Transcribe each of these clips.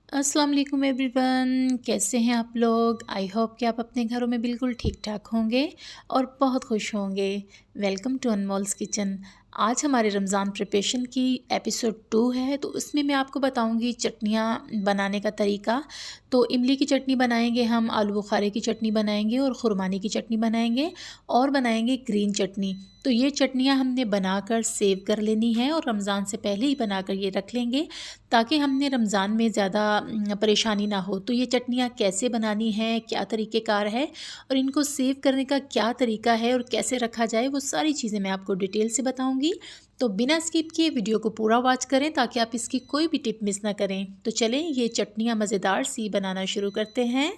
अस्सलाम वालेकुम एवरीवन, कैसे हैं आप लोग। आई होप कि आप अपने घरों में बिल्कुल ठीक ठाक होंगे और बहुत खुश होंगे। Welcome to Anmol's kitchen. आज हमारे रमज़ान प्रिपरेशन की एपिसोड 2 है, तो उसमें मैं आपको बताऊंगी चटनियाँ बनाने का तरीका। तो इमली की चटनी बनाएंगे हम, आलू बुखारे की चटनी बनाएंगे और खुरमानी की चटनी बनाएंगे और बनाएंगे ग्रीन चटनी। तो ये चटनियाँ हमने बनाकर सेव कर लेनी है और रमज़ान से पहले ही बनाकर ये रख लेंगे ताकि हमने रमज़ान में ज़्यादा परेशानी ना हो। तो ये चटनियाँ कैसे बनानी है, क्या तरीक़ेकार है और इनको सेव करने का क्या तरीका है और कैसे रखा जाए, वो सारी चीज़ें मैं आपको डिटेल से बताऊँगी। तो बिना स्किप किए वीडियो को पूरा वॉच करें ताकि आप इसकी कोई भी टिप मिस ना करें। तो चलें ये चटनियाँ मज़ेदार सी बनाना शुरू करते हैं।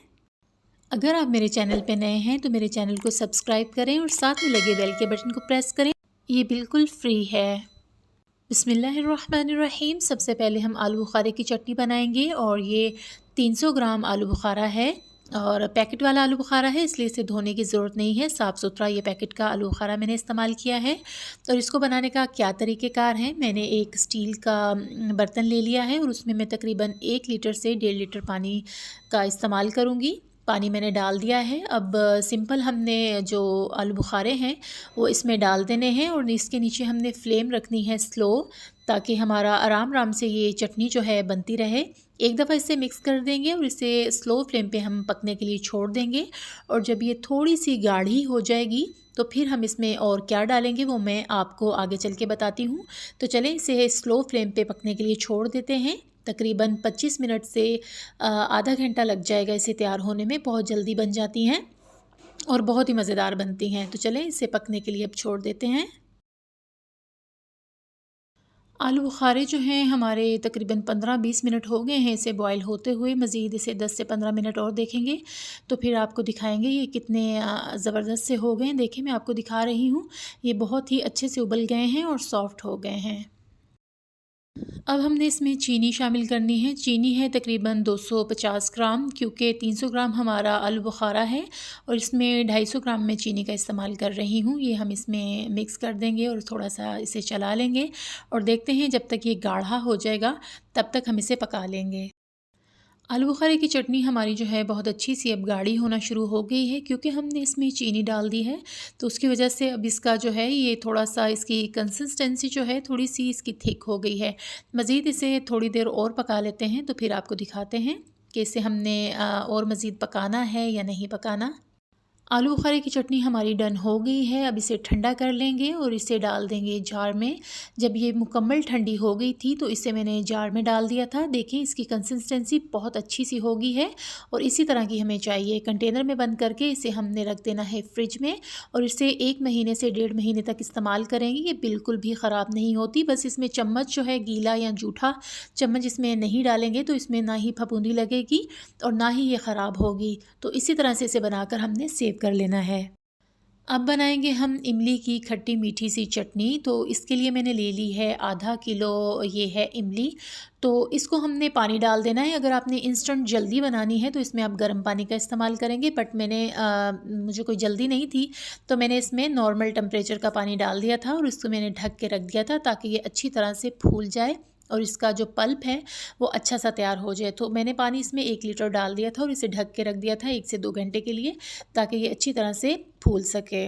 अगर आप मेरे चैनल पे नए हैं तो मेरे चैनल को सब्सक्राइब करें और साथ में लगे बेल के बटन को प्रेस करें। ये बिल्कुल फ्री है। बिस्मिल्लाहिर्रहमानिर्रहीम। सबसे पहले हम आलू बुखारे की चटनी बनाएंगे और ये 300 ग्राम आलू बुखारा है और पैकेट वाला आलू बुखारा है, इसलिए इसे धोने की ज़रूरत नहीं है। साफ़ सुथरा ये पैकेट का आलू बुखारा मैंने इस्तेमाल किया है। और इसको बनाने का क्या तरीक़ेकार है, मैंने एक स्टील का बर्तन ले लिया है और उसमें मैं तकरीबन 1 लीटर से 1.5 लीटर पानी का इस्तेमाल करूँगी। पानी मैंने डाल दिया है। अब सिंपल हमने जो आलू बुखारे हैं वो इसमें डाल देने हैं और इसके नीचे हमने फ्लेम रखनी है स्लो, ताकि हमारा आराम आराम से ये चटनी जो है बनती रहे। एक दफ़ा इसे मिक्स कर देंगे और इसे स्लो फ्लेम पे हम पकने के लिए छोड़ देंगे। और जब ये थोड़ी सी गाढ़ी हो जाएगी तो फिर हम इसमें और क्या डालेंगे वो मैं आपको आगे चल के बताती हूँ। तो चलें इसे स्लो फ्लेम पे पकने के लिए छोड़ देते हैं। तकरीबन 25 मिनट से आधा घंटा लग जाएगा इसे तैयार होने में। बहुत जल्दी बन जाती हैं और बहुत ही मज़ेदार बनती हैं। तो चलें इसे पकने के लिए अब छोड़ देते हैं। आलू बुखारे जो हैं हमारे तकरीबन 15-20 मिनट हो गए हैं इसे बॉईल होते हुए। मज़ीद इसे 10 से 15 मिनट और देखेंगे तो फिर आपको दिखाएंगे ये कितने ज़बरदस्त से हो गए हैं। देखिए मैं आपको दिखा रही हूँ, ये बहुत ही अच्छे से उबल गए हैं और सॉफ़्ट हो गए हैं। अब हमने इसमें चीनी शामिल करनी है। चीनी है तकरीबन 250 ग्राम, क्योंकि 300 ग्राम हमारा आलू बुखारा है और इसमें 250 ग्राम मैं चीनी का इस्तेमाल कर रही हूँ। ये हम इसमें मिक्स कर देंगे और थोड़ा सा इसे चला लेंगे और देखते हैं जब तक ये गाढ़ा हो जाएगा तब तक हम इसे पका लेंगे। आलू बुखारे की चटनी हमारी जो है बहुत अच्छी सी अब गाढ़ी होना शुरू हो गई है, क्योंकि हमने इसमें चीनी डाल दी है। तो उसकी वजह से अब इसका जो है ये थोड़ा सा इसकी कंसिस्टेंसी जो है थोड़ी सी इसकी थिक हो गई है। मज़ीद इसे थोड़ी देर और पका लेते हैं तो फिर आपको दिखाते हैं कि इसे हमने और मज़ीद पकाना है या नहीं पकाना। आलू बुखारे की चटनी हमारी डन हो गई है। अब इसे ठंडा कर लेंगे और इसे डाल देंगे जार में। जब ये मुकम्मल ठंडी हो गई थी तो इसे मैंने जार में डाल दिया था। देखिए इसकी कंसिस्टेंसी बहुत अच्छी सी हो गई है और इसी तरह की हमें चाहिए। कंटेनर में बंद करके इसे हमने रख देना है फ्रिज में और इसे 1 महीने से 1.5 महीने तक इस्तेमाल करेंगे। ये बिल्कुल भी ख़राब नहीं होती। बस इसमें चम्मच जो है गीला या जूठा चम्मच इसमें नहीं डालेंगे तो इसमें ना ही फफूंदी लगेगी और ना ही ये ख़राब होगी। तो इसी तरह से इसे बनाकर हमने सेव कर लेना है। अब बनाएंगे हम इमली की खट्टी मीठी सी चटनी। तो इसके लिए मैंने ले ली है आधा किलो, ये है इमली। तो इसको हमने पानी डाल देना है। अगर आपने इंस्टेंट जल्दी बनानी है तो इसमें आप गर्म पानी का इस्तेमाल करेंगे, बट मैंने मुझे कोई जल्दी नहीं थी तो मैंने इसमें नॉर्मल टेम्परेचर का पानी डाल दिया था और इसको मैंने ढक के रख दिया था ताकि ये अच्छी तरह से फूल जाए और इसका जो पल्प है वो अच्छा सा तैयार हो जाए। तो मैंने पानी इसमें 1 लीटर डाल दिया था और इसे ढक के रख दिया था 1 से 2 घंटे के लिए, ताकि ये अच्छी तरह से फूल सके।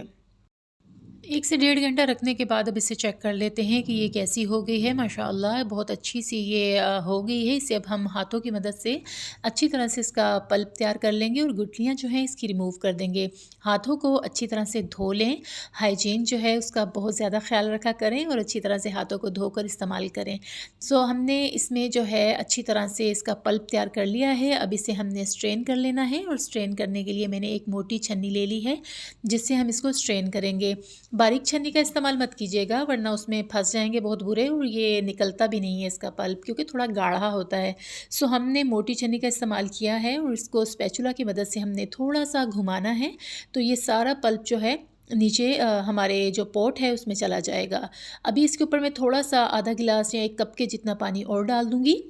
1 से 1.5 घंटा रखने के बाद अब इसे चेक कर लेते हैं कि ये कैसी हो गई है। माशाअल्लाह बहुत अच्छी सी ये हो गई है। इसे अब हम हाथों की मदद से अच्छी तरह से इसका पल्प तैयार कर लेंगे और गुठलियाँ जो हैं इसकी रिमूव कर देंगे। हाथों को अच्छी तरह से धो लें। हाइजीन जो है उसका बहुत ज़्यादा ख्याल रखा करें और अच्छी तरह से हाथों को धोकर इस्तेमाल करें। सो हमने इसमें जो है अच्छी तरह से इसका पल्प तैयार कर लिया है। अब इसे हमने स्ट्रेन कर लेना है और स्ट्रेन करने के लिए मैंने एक मोटी छन्नी ले ली है जिससे हम इसको स्ट्रेन करेंगे। बारीक छन्नी का इस्तेमाल मत कीजिएगा वरना उसमें फंस जाएंगे बहुत बुरे और ये निकलता भी नहीं है इसका पल्प, क्योंकि थोड़ा गाढ़ा होता है। सो हमने मोटी छन्नी का इस्तेमाल किया है और इसको स्पैचुला की मदद से हमने थोड़ा सा घुमाना है तो ये सारा पल्प जो है नीचे हमारे जो पॉट है उसमें चला जाएगा। अभी इसके ऊपर मैं थोड़ा सा आधा गिलास या 1 कप के जितना पानी और डाल दूँगी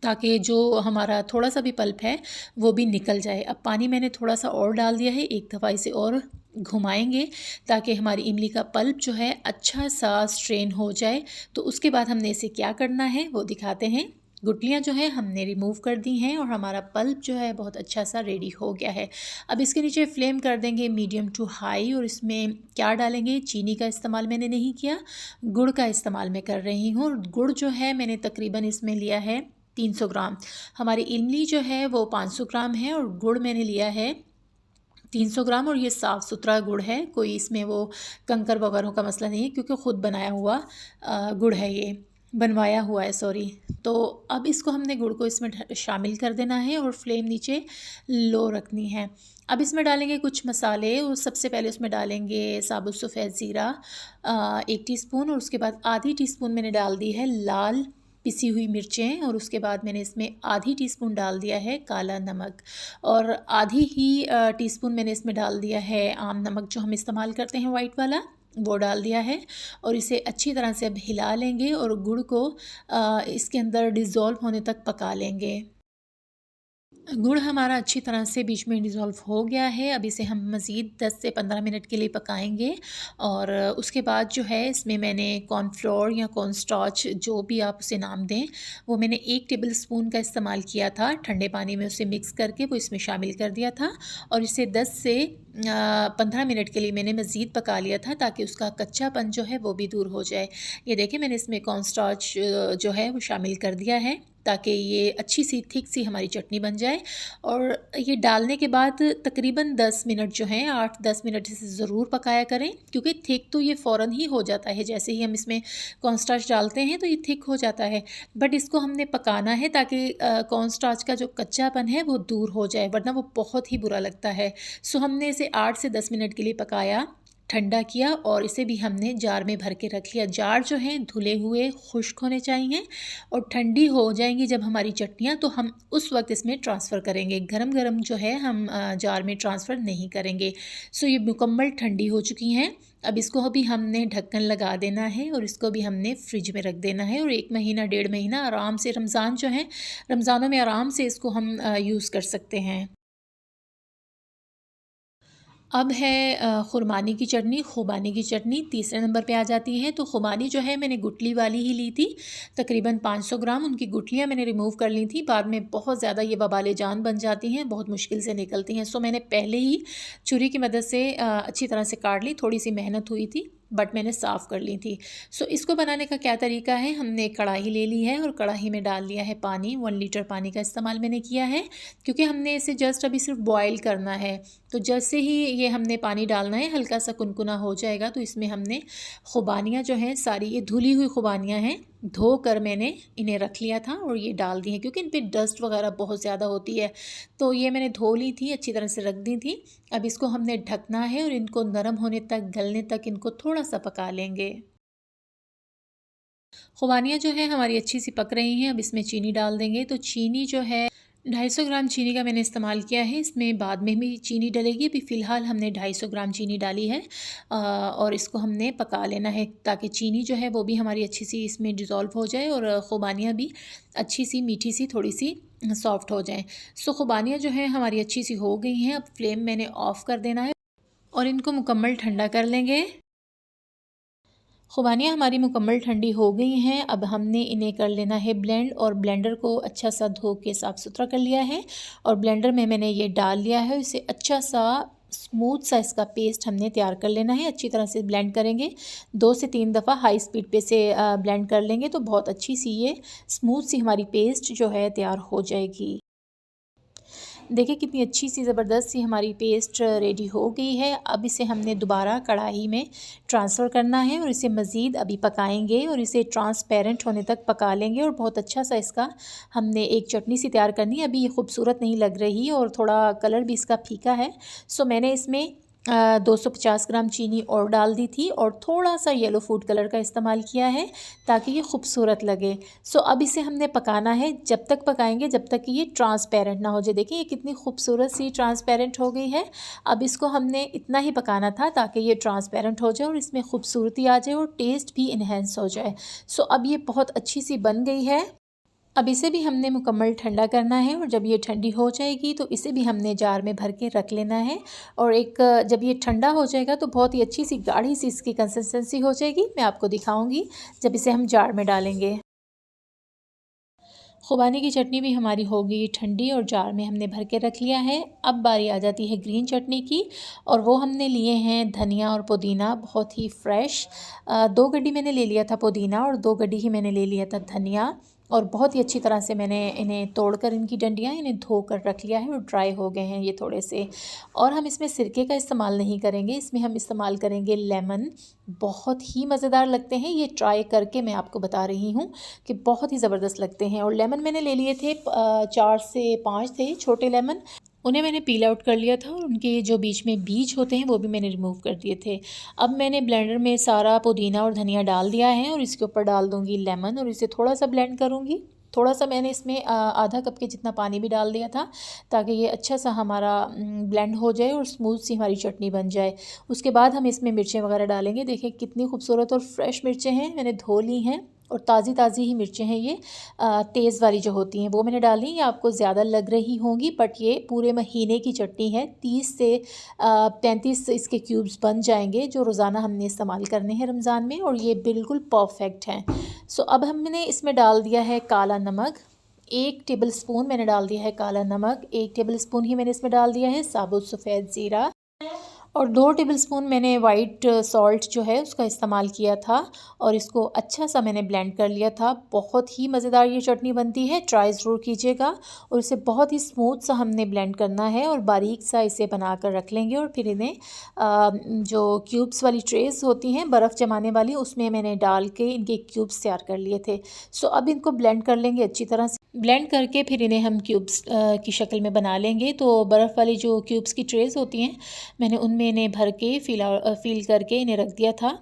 ताकि जो हमारा थोड़ा सा भी पल्प है वो भी निकल जाए। अब पानी मैंने थोड़ा सा और डाल दिया है, एक दफ़ा इसे और घुमाएंगे ताकि हमारी इमली का पल्प जो है अच्छा सा स्ट्रेन हो जाए। तो उसके बाद हमने इसे क्या करना है वो दिखाते हैं। गुठलियाँ जो है हमने रिमूव कर दी हैं और हमारा पल्प जो है बहुत अच्छा सा रेडी हो गया है। अब इसके नीचे फ्लेम कर देंगे मीडियम टू हाई और इसमें क्या डालेंगे, चीनी का इस्तेमाल मैंने नहीं किया, गुड़ का इस्तेमाल मैं कर रही हूँ। और गुड़ जो है मैंने तकरीबन इसमें लिया है 300 ग्राम। हमारी इमली जो है वो 500 ग्राम है और गुड़ मैंने लिया है 300 ग्राम। और ये साफ़ सुथरा गुड़ है, कोई इसमें वो कंकर वगैरह का मसला नहीं है क्योंकि ख़ुद बनाया हुआ गुड़ है, ये बनवाया हुआ है सॉरी। तो अब इसको हमने गुड़ को इसमें शामिल कर देना है और फ्लेम नीचे लो रखनी है। अब इसमें डालेंगे कुछ मसाले और सबसे पहले उसमें डालेंगे साबुत सफ़ेद ज़ीरा 1 टीस्पून और उसके बाद आधी टीस्पून मैंने डाल दी है लाल पिसी हुई मिर्चें और उसके बाद मैंने इसमें आधी टीस्पून डाल दिया है काला नमक और आधी ही टीस्पून मैंने इसमें डाल दिया है आम नमक जो हम इस्तेमाल करते हैं वाइट वाला, वो डाल दिया है। और इसे अच्छी तरह से अब हिला लेंगे और गुड़ को इसके अंदर डिज़ोल्व होने तक पका लेंगे। गुड़ हमारा अच्छी तरह से बीच में डिज़ोल्व हो गया है। अब इसे हम मज़ीद 10 से 15 मिनट के लिए पकाएंगे और उसके बाद जो है इसमें मैंने कॉर्नफ्लोर या कॉर्नस्टार्च जो भी आप उसे नाम दें, वो मैंने 1 टेबल स्पून का इस्तेमाल किया था। ठंडे पानी में उसे मिक्स करके वो इसमें शामिल कर दिया था और इसे 10 से 15 मिनट के लिए मैंने मज़ीद पका लिया था ताकि उसका कच्चापन जो है वो भी दूर हो जाए। ये देखें मैंने इसमें कॉर्नस्टार्च जो है वो शामिल कर दिया है ताकि ये अच्छी सी थिक सी हमारी चटनी बन जाए। और ये डालने के बाद तकरीबन 10 मिनट जो हैं 8-10 मिनट इसे ज़रूर पकाया करें क्योंकि थिक तो ये फ़ौरन ही हो जाता है, जैसे ही हम इसमें कॉर्नस्टार्च डालते हैं तो ये थिक हो जाता है। बट इसको हमने पकाना है ताकि कॉर्नस्टार्च का जो कच्चापन है वो दूर हो जाए, वरना वो बहुत ही बुरा लगता है। सो हमने इसे 8 से 10 मिनट के लिए पकाया, ठंडा किया और इसे भी हमने जार में भर के रख लिया। जार जो हैं धुले हुए खुश्क होने चाहिए और ठंडी हो जाएंगी जब हमारी चटनियाँ, तो हम उस वक्त इसमें ट्रांसफ़र करेंगे। गरम गरम जो है हम जार में ट्रांसफ़र नहीं करेंगे। सो ये मुकम्मल ठंडी हो चुकी हैं। अब इसको अभी हमने ढक्कन लगा देना है और इसको भी हमने फ्रिज में रख देना है और 1 महीना 1.5 महीना आराम से, रमज़ान जो है रमज़ानों में आराम से इसको हम यूज़ कर सकते हैं। अब है खुरमानी की चटनी, खुबानी की चटनी तीसरे नंबर पे आ जाती है। तो खुबानी जो है मैंने गुठली वाली ही ली थी, तकरीबन 500 ग्राम। उनकी गुठलियाँ मैंने रिमूव कर ली थी, बाद में बहुत ज़्यादा ये वबाले जान बन जाती हैं, बहुत मुश्किल से निकलती हैं। सो मैंने पहले ही छुरी की मदद से अच्छी तरह से काट ली, थोड़ी सी मेहनत हुई थी बट मैंने साफ़ कर ली थी। सो इसको बनाने का क्या तरीका है, हमने कढ़ाई ले ली है और कढ़ाई में डाल लिया है पानी। 1 लीटर पानी का इस्तेमाल मैंने किया है क्योंकि हमने इसे जस्ट अभी सिर्फ बॉयल करना है। तो जैसे ही ये हमने पानी डालना है, हल्का सा कुनकुना हो जाएगा तो इसमें हमने खुबानियाँ जो हैं सारी, ये धुली हुई खुबानियाँ हैं, धो कर मैंने इन्हें रख लिया था और ये डाल दी हैं क्योंकि इन पे डस्ट वगैरह बहुत ज़्यादा होती है। तो ये मैंने धो ली थी, अच्छी तरह से रख दी थी। अब इसको हमने ढकना है और इनको नरम होने तक, गलने तक इनको थोड़ा सा पका लेंगे। खुबानियाँ जो हैं हमारी अच्छी सी पक रही हैं। अब इसमें चीनी डाल देंगे। तो चीनी जो है 250 ग्राम चीनी का मैंने इस्तेमाल किया है। इसमें बाद में भी चीनी डलेगी, अभी फ़िलहाल हमने 250 ग्राम चीनी डाली है और इसको हमने पका लेना है ताकि चीनी जो है वो भी हमारी अच्छी सी इसमें डिज़ोल्व हो जाए और खुबानियाँ भी अच्छी सी मीठी सी थोड़ी सी सॉफ्ट हो जाएं। सो खुबानियाँ जो हैं हमारी अच्छी सी हो गई हैं। अब फ्लेम मैंने ऑफ़ कर देना है और इनको मुकम्मल ठंडा कर लेंगे। खुबानियाँ हमारी मुकम्मल ठंडी हो गई हैं। अब हमने इन्हें कर लेना है ब्लेंड और ब्लेंडर को अच्छा सा धो के साफ़ सुथरा कर लिया है और ब्लेंडर में मैंने ये डाल लिया है। इसे अच्छा सा स्मूथ सा इसका पेस्ट हमने तैयार कर लेना है। अच्छी तरह से ब्लेंड करेंगे, 2 से 3 दफ़ा हाई स्पीड पे से ब्लेंड कर लेंगे तो बहुत अच्छी सी ये स्मूथ सी हमारी पेस्ट जो है तैयार हो जाएगी। देखिए कितनी अच्छी सी ज़बरदस्त सी हमारी पेस्ट रेडी हो गई है। अब इसे हमने दोबारा कढ़ाई में ट्रांसफ़र करना है और इसे मज़ीद अभी पकाएंगे और इसे ट्रांसपेरेंट होने तक पका लेंगे और बहुत अच्छा सा इसका हमने एक चटनी सी तैयार करनी है। अभी ये खूबसूरत नहीं लग रही और थोड़ा कलर भी इसका फीका है। सो मैंने इसमें 250 ग्राम चीनी और डाल दी थी और थोड़ा सा येलो फूड कलर का इस्तेमाल किया है ताकि ये खूबसूरत लगे। सो अब इसे हमने पकाना है, जब तक पकाएंगे जब तक कि ये ट्रांसपेरेंट ना हो जाए। देखिए ये कितनी खूबसूरत सी ट्रांसपेरेंट हो गई है। अब इसको हमने इतना ही पकाना था ताकि ये ट्रांसपेरेंट हो जाए और इसमें खूबसूरती आ जाए और टेस्ट भी इन्हेंस हो जाए। सो अब ये बहुत अच्छी सी बन गई है। अब इसे भी हमने मुकम्मल ठंडा करना है और जब ये ठंडी हो जाएगी तो इसे भी हमने जार में भर के रख लेना है और एक जब ये ठंडा हो जाएगा तो बहुत ही अच्छी सी गाढ़ी सी इसकी कंसिस्टेंसी हो जाएगी। मैं आपको दिखाऊंगी जब इसे हम जार में डालेंगे। खुबानी की चटनी भी हमारी हो गई ठंडी और जार में हमने भर के रख लिया है। अब बारी आ जाती है ग्रीन चटनी की, और वो हमने लिए हैं धनिया और पुदीना, बहुत ही फ्रेश। 2 गड्डी मैंने ले लिया था पुदीना और 2 गड्डी ही मैंने ले लिया था धनिया, और बहुत ही अच्छी तरह से मैंने इन्हें तोड़कर इनकी डंडियाँ इन्हें धोकर रख लिया है और ड्राई हो गए हैं ये थोड़े से। और हम इसमें सिरके का इस्तेमाल नहीं करेंगे, इसमें हम इस्तेमाल करेंगे लेमन। बहुत ही मज़ेदार लगते हैं ये, ट्राई करके मैं आपको बता रही हूँ कि बहुत ही ज़बरदस्त लगते हैं। और लेमन मैंने ले लिए थे 4 से 5 थे छोटे लेमन, उन्हें मैंने पील आउट कर लिया था और उनके जो बीच में बीज होते हैं वो भी मैंने रिमूव कर दिए थे। अब मैंने ब्लेंडर में सारा पुदीना और धनिया डाल दिया है और इसके ऊपर डाल दूँगी लेमन और इसे थोड़ा सा ब्लेंड करूँगी। थोड़ा सा मैंने इसमें आधा कप के जितना पानी भी डाल दिया था, ताकि ये अच्छा सा हमारा ब्लेंड हो जाए और स्मूथ सी हमारी चटनी बन जाए। उसके बाद हम इसमें मिर्चें वगैरह डालेंगे। देखिए कितनी खूबसूरत और फ्रेश मिर्चें हैं, मैंने धो ली हैं और ताज़ी ताज़ी ही मिर्चें हैं ये। तेज़ वाली जो होती हैं वो मैंने डाली, ये आपको ज़्यादा लग रही होंगी, बट ये पूरे महीने की चटनी है। 30 से 35 इसके क्यूब्स बन जाएंगे जो रोज़ाना हमने इस्तेमाल करने हैं रमज़ान में, और ये बिल्कुल परफेक्ट हैं। सो अब हमने इसमें डाल दिया है काला नमक। 1 टेबल स्पून मैंने डाल दिया है काला नमक, 1 टेबल स्पून ही मैंने इसमें डाल दिया है साबुत सफ़ेद ज़ीरा, और 2 टेबलस्पून मैंने वाइट सॉल्ट जो है उसका इस्तेमाल किया था, और इसको अच्छा सा मैंने ब्लेंड कर लिया था। बहुत ही मज़ेदार ये चटनी बनती है, ट्राई ज़रूर कीजिएगा। और इसे बहुत ही स्मूथ सा हमने ब्लेंड करना है और बारीक सा इसे बना कर रख लेंगे। और फिर इन्हें जो क्यूब्स वाली ट्रेस होती हैं बर्फ़ जमाने वाली, उसमें मैंने डाल के इनके क्यूब्स तैयार कर लिए थे। सो अब इनको ब्लेंड कर लेंगे अच्छी तरह से। ब्लेंड करके फिर इन्हें हम क्यूब्स की शक्ल में बना लेंगे। तो बर्फ़ वाली जो क्यूब्स की ट्रेस होती हैं मैंने उनमें इन्हें भर के फ़ील करके इन्हें रख दिया था।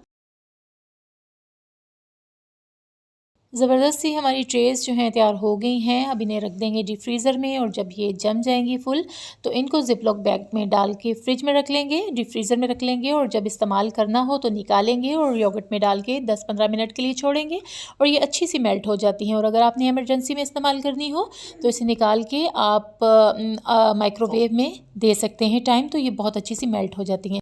ज़बरदस्त सी हमारी ट्रेस जो हैं तैयार हो गई हैं। अब इन्हें रख देंगे डीप फ्रीज़र में, और जब ये जम जाएंगी फुल तो इनको ज़िपलॉक बैग में डाल के फ्रिज में रख लेंगे, डीप फ्रीज़र में रख लेंगे, और जब इस्तेमाल करना हो तो निकालेंगे और योगर्ट में डाल के 10-15 मिनट के लिए छोड़ेंगे और ये अच्छी सी मेल्ट हो जाती हैं। और अगर आपने इमरजेंसी में इस्तेमाल करनी हो तो इसे निकाल के आप माइक्रोवेव में दे सकते हैं टाइम, तो ये बहुत अच्छी सी मेल्ट हो जाती हैं।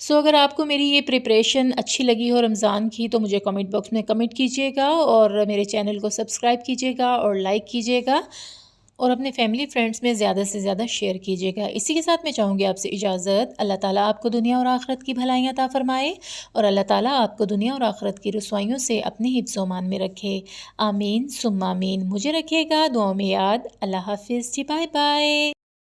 अगर आपको मेरी ये प्रिपरेशन अच्छी लगी हो रमज़ान की तो मुझे कमेंट बॉक्स में कमेंट कीजिएगा, और मेरे चैनल को सब्सक्राइब कीजिएगा और लाइक कीजिएगा, और अपने फैमिली फ्रेंड्स में ज़्यादा से ज़्यादा शेयर कीजिएगा। इसी के साथ मैं चाहूँगी आपसे इजाज़त। अल्लाह ताला आपको दुनिया और आखिरत की भलाइयाँ अता फ़रमाए, और अल्लाह ताला आपको दुनिया और आखिरत की रुसवाइयों से अपने हिफ्ज़ व अमान में रखे। आमीन सुम्मा आमीन। मुझे रखिएगा दुआओं में याद। अल्लाह हाफ़िज़ जी, बाय बाय।